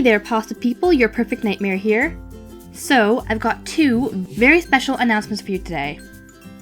there, pasta people, your perfect nightmare here. So, I've got two very special announcements for you today.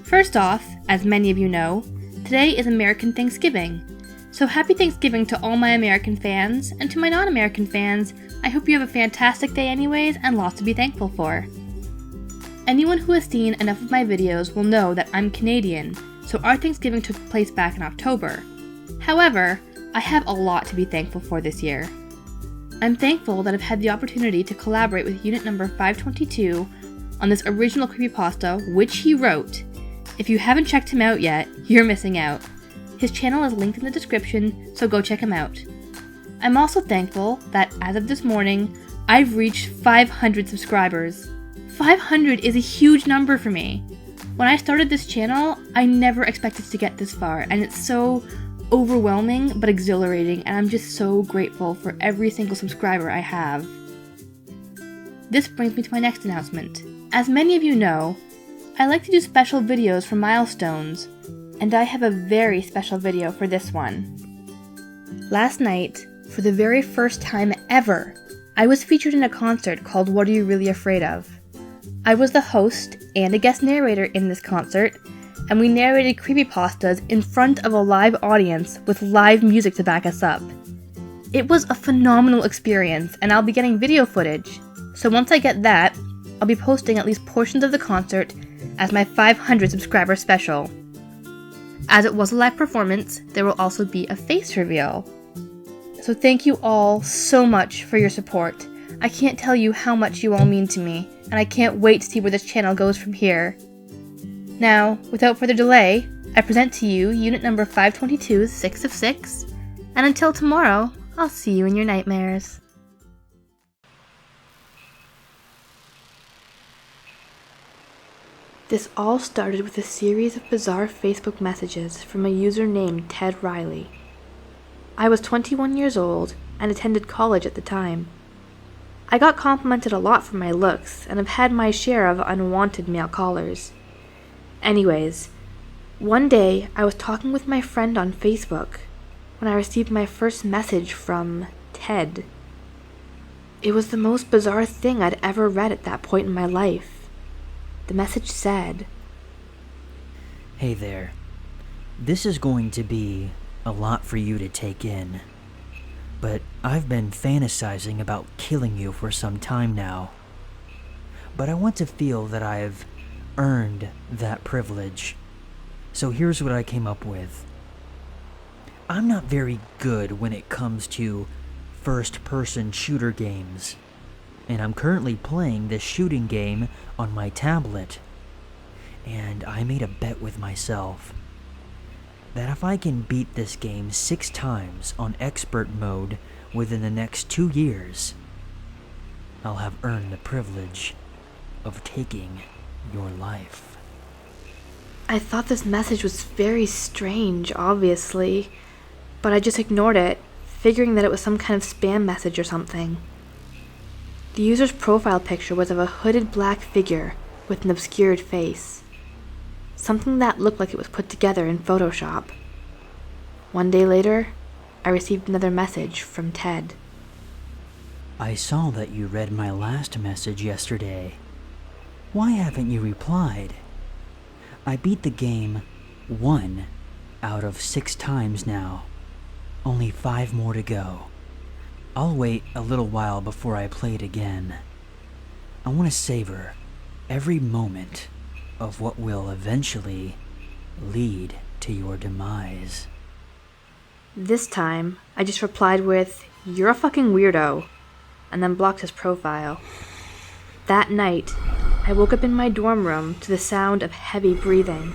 First off, as many of you know, today is American Thanksgiving. So happy Thanksgiving to all my American fans, and to my non-American fans, I hope you have a fantastic day anyways and lots to be thankful for. Anyone who has seen enough of my videos will know that I'm Canadian, so our Thanksgiving took place back in October. However, I have a lot to be thankful for this year. I'm thankful that I've had the opportunity to collaborate with unit number 522 on this original creepypasta, which he wrote. If you haven't checked him out yet, you're missing out. His channel is linked in the description, so go check him out. I'm also thankful that as of this morning, I've reached 500 subscribers. 500 is a huge number for me. When I started this channel, I never expected to get this far, and it's so overwhelming but exhilarating, and I'm just so grateful for every single subscriber I have. This brings me to my next announcement. As many of you know, I like to do special videos for milestones, and I have a very special video for this one. Last night, for the very first time ever, I was featured in a concert called What Are You Really Afraid Of? I was the host and a guest narrator in this concert, and we narrated creepypastas in front of a live audience with live music to back us up. It was a phenomenal experience, and I'll be getting video footage, so once I get that, I'll be posting at least portions of the concert as my 500 subscriber special. As it was a live performance, there will also be a face reveal. So thank you all so much for your support. I can't tell you how much you all mean to me, and I can't wait to see where this channel goes from here. Now, without further delay, I present to you unit number 522's 6 of 6, and until tomorrow, I'll see you in your nightmares. This all started with a series of bizarre Facebook messages from a user named Ted Riley. I was 21 years old and attended college at the time. I got complimented a lot for my looks and have had my share of unwanted male callers. Anyways, one day I was talking with my friend on Facebook when I received my first message from Ted. It was the most bizarre thing I'd ever read at that point in my life. The message said, "Hey there. This is going to be a lot for you to take in, but I've been fantasizing about killing you for some time now. But I want to feel that I've earned that privilege. So here's what I came up with. I'm not very good when it comes to first-person shooter games, and I'm currently playing this shooting game on my tablet. And I made a bet with myself that if I can beat this game 6 times on expert mode within the next 2 years, I'll have earned the privilege of taking your life." I thought this message was very strange, obviously, but I just ignored it, figuring that it was some kind of spam message or something. The user's profile picture was of a hooded black figure with an obscured face. Something that looked like it was put together in Photoshop. One day later, I received another message from Ted. "I saw that you read my last message yesterday. Why haven't you replied? I beat the game 1 out of 6 times now. Only 5 more to go. I'll wait a little while before I play it again. I want to savor every moment of what will eventually lead to your demise." This time, I just replied with, "You're a fucking weirdo," and then blocked his profile. That night, I woke up in my dorm room to the sound of heavy breathing.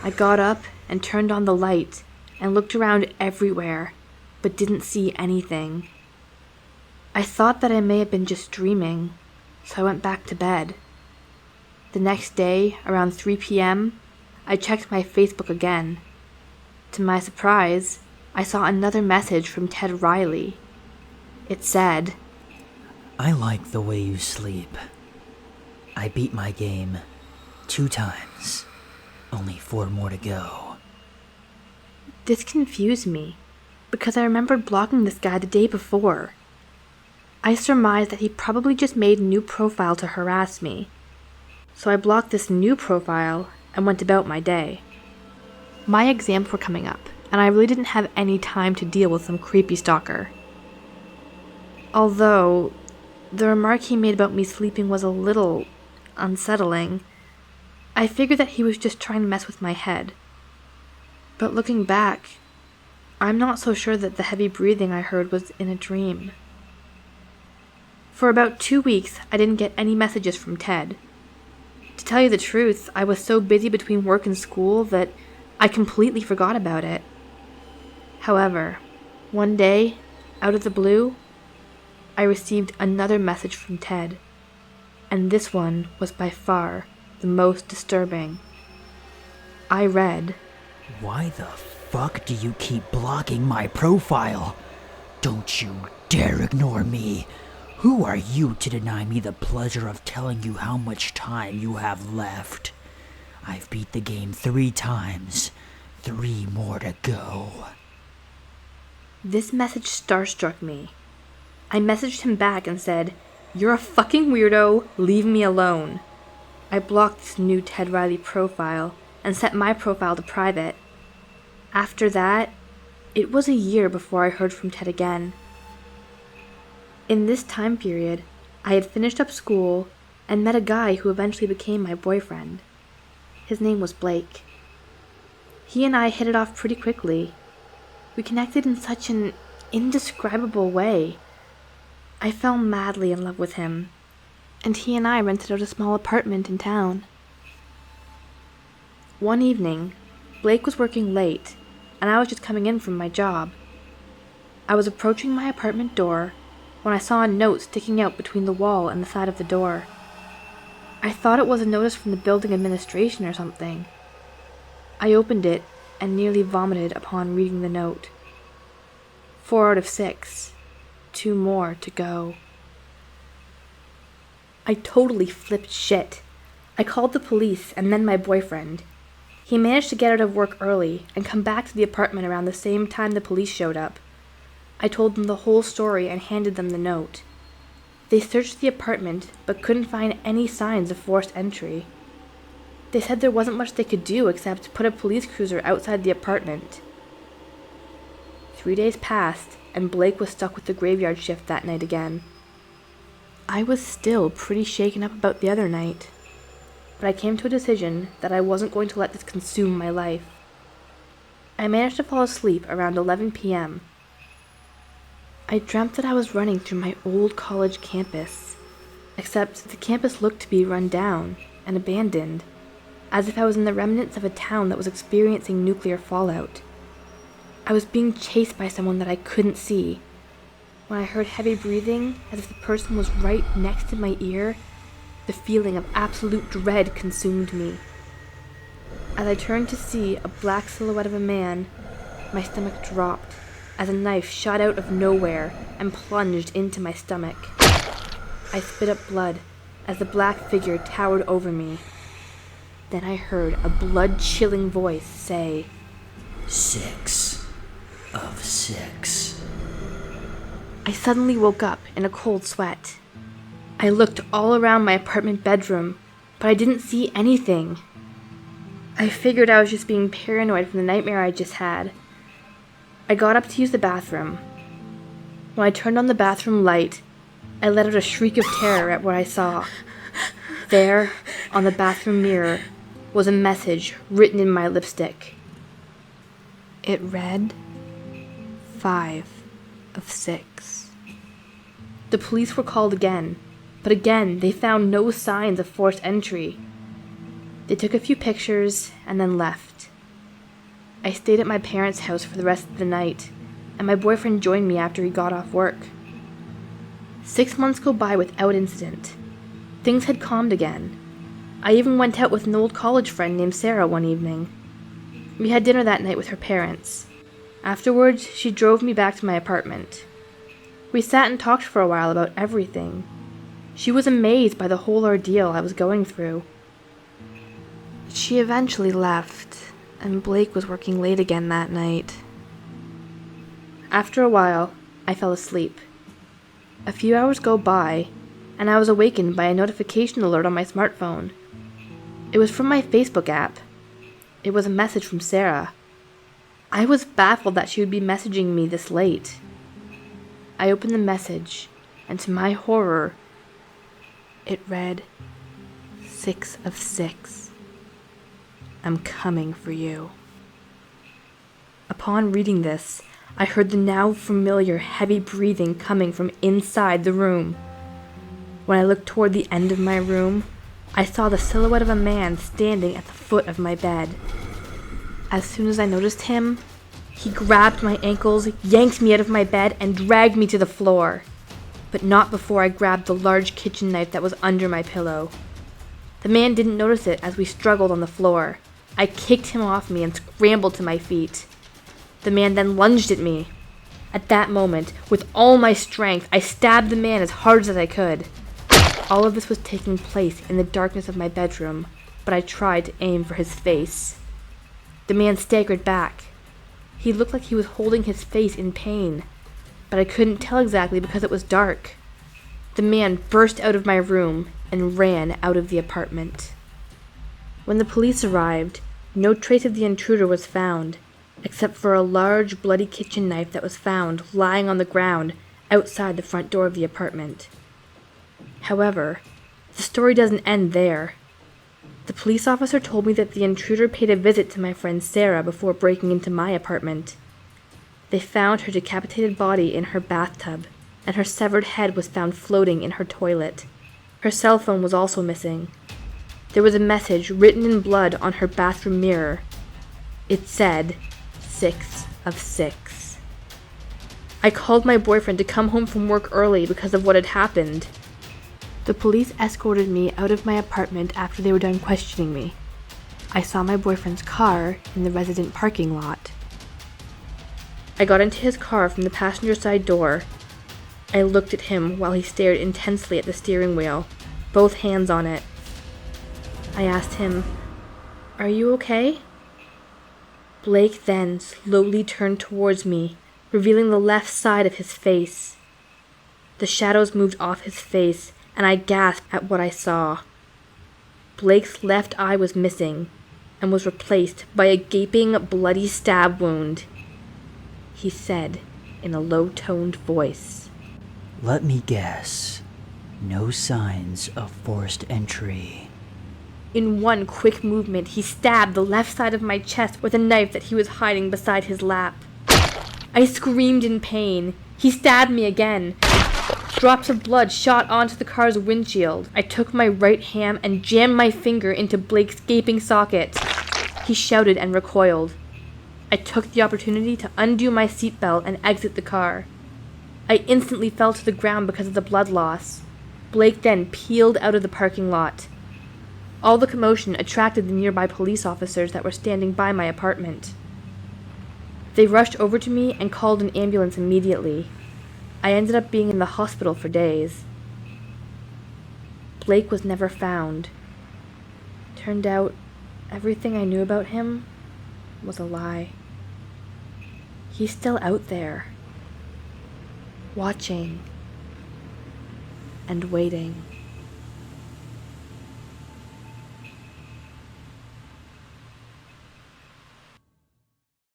I got up and turned on the light and looked around everywhere, but didn't see anything. I thought that I may have been just dreaming, so I went back to bed. The next day, around 3 p.m., I checked my Facebook again. To my surprise, I saw another message from Ted Riley. It said, "I like the way you sleep. I beat my game 2 times. Only 4 more to go." This confused me, because I remembered blocking this guy the day before. I surmised that he probably just made a new profile to harass me. So I blocked this new profile and went about my day. My exams were coming up, and I really didn't have any time to deal with some creepy stalker. Although, the remark he made about me sleeping was a little unsettling. I figured that he was just trying to mess with my head. But looking back, I'm not so sure that the heavy breathing I heard was in a dream. For about 2 weeks, I didn't get any messages from Ted. To tell you the truth, I was so busy between work and school that I completely forgot about it. However, one day, out of the blue, I received another message from Ted, and this one was by far the most disturbing. I read, Why the fuck do you keep blocking my profile? Don't you dare ignore me. Who are you to deny me the pleasure of telling you how much time you have left? I've beat the game 3 times. 3 more to go. This message starstruck me. I messaged him back and said, "You're a fucking weirdo, leave me alone." I blocked this new Ted Riley profile and set my profile to private. After that, it was a year before I heard from Ted again. In this time period, I had finished up school and met a guy who eventually became my boyfriend. His name was Blake. He and I hit it off pretty quickly. We connected in such an indescribable way. I fell madly in love with him, and he and I rented out a small apartment in town. One evening, Blake was working late, and I was just coming in from my job. I was approaching my apartment door when I saw a note sticking out between the wall and the side of the door. I thought it was a notice from the building administration or something. I opened it and nearly vomited upon reading the note. 4 out of 6. 2 more to go. I totally flipped shit. I called the police and then my boyfriend. He managed to get out of work early and come back to the apartment around the same time the police showed up. I told them the whole story and handed them the note. They searched the apartment but couldn't find any signs of forced entry. They said there wasn't much they could do except put a police cruiser outside the apartment. 3 days passed, and Blake was stuck with the graveyard shift that night again. I was still pretty shaken up about the other night, but I came to a decision that I wasn't going to let this consume my life. I managed to fall asleep around 11 p.m. I dreamt that I was running through my old college campus, except the campus looked to be run down and abandoned, as if I was in the remnants of a town that was experiencing nuclear fallout. I was being chased by someone that I couldn't see. When I heard heavy breathing, as if the person was right next to my ear, the feeling of absolute dread consumed me. As I turned to see a black silhouette of a man, my stomach dropped as a knife shot out of nowhere and plunged into my stomach. I spit up blood as the black figure towered over me. Then I heard a blood-chilling voice say, 6 of 6. I suddenly woke up in a cold sweat. I looked all around my apartment bedroom, but I didn't see anything. I figured I was just being paranoid from the nightmare I just had. I got up to use the bathroom. When I turned on the bathroom light, I let out a shriek of terror at what I saw. There, on the bathroom mirror, was a message written in my lipstick. It read, 5 of 6. The police were called again, but again they found no signs of forced entry. They took a few pictures and then left. I stayed at my parents' house for the rest of the night, and my boyfriend joined me after he got off work. 6 months go by without incident. Things had calmed again. I even went out with an old college friend named Sarah one evening. We had dinner that night with her parents. Afterwards, she drove me back to my apartment. We sat and talked for a while about everything. She was amazed by the whole ordeal I was going through. She eventually left, and Blake was working late again that night. After a while, I fell asleep. A few hours go by, and I was awakened by a notification alert on my smartphone. It was from my Facebook app. It was a message from Sarah. I was baffled that she would be messaging me this late. I opened the message, and to my horror, it read, 6 of 6. I'm coming for you. Upon reading this, I heard the now familiar heavy breathing coming from inside the room. When I looked toward the end of my room, I saw the silhouette of a man standing at the foot of my bed. As soon as I noticed him, he grabbed my ankles, yanked me out of my bed, and dragged me to the floor. But not before I grabbed the large kitchen knife that was under my pillow. The man didn't notice it as we struggled on the floor. I kicked him off me and scrambled to my feet. The man then lunged at me. At that moment, with all my strength, I stabbed the man as hard as I could. All of this was taking place in the darkness of my bedroom, but I tried to aim for his face. The man staggered back. He looked like he was holding his face in pain, but I couldn't tell exactly because it was dark. The man burst out of my room and ran out of the apartment. When the police arrived, no trace of the intruder was found, except for a large bloody kitchen knife that was found lying on the ground outside the front door of the apartment. However, the story doesn't end there. The police officer told me that the intruder paid a visit to my friend Sarah before breaking into my apartment. They found her decapitated body in her bathtub, and her severed head was found floating in her toilet. Her cell phone was also missing. There was a message written in blood on her bathroom mirror. It said, 6 of 6. I called my boyfriend to come home from work early because of what had happened. The police escorted me out of my apartment after they were done questioning me. I saw my boyfriend's car in the resident parking lot. I got into his car from the passenger side door. I looked at him while he stared intensely at the steering wheel, both hands on it. I asked him, "Are you okay?" Blake then slowly turned towards me, revealing the left side of his face. The shadows moved off his face, and I gasped at what I saw. Blake's left eye was missing, and was replaced by a gaping, bloody stab wound. He said in a low-toned voice, Let me guess. No signs of forced entry. In one quick movement, he stabbed the left side of my chest with a knife that he was hiding beside his lap. I screamed in pain. He stabbed me again. Drops of blood shot onto the car's windshield. I took my right hand and jammed my finger into Blake's gaping socket. He shouted and recoiled. I took the opportunity to undo my seatbelt and exit the car. I instantly fell to the ground because of the blood loss. Blake then peeled out of the parking lot. All the commotion attracted the nearby police officers that were standing by my apartment. They rushed over to me and called an ambulance immediately. I ended up being in the hospital for days. Blake was never found. Turned out, everything I knew about him was a lie. He's still out there, watching and waiting.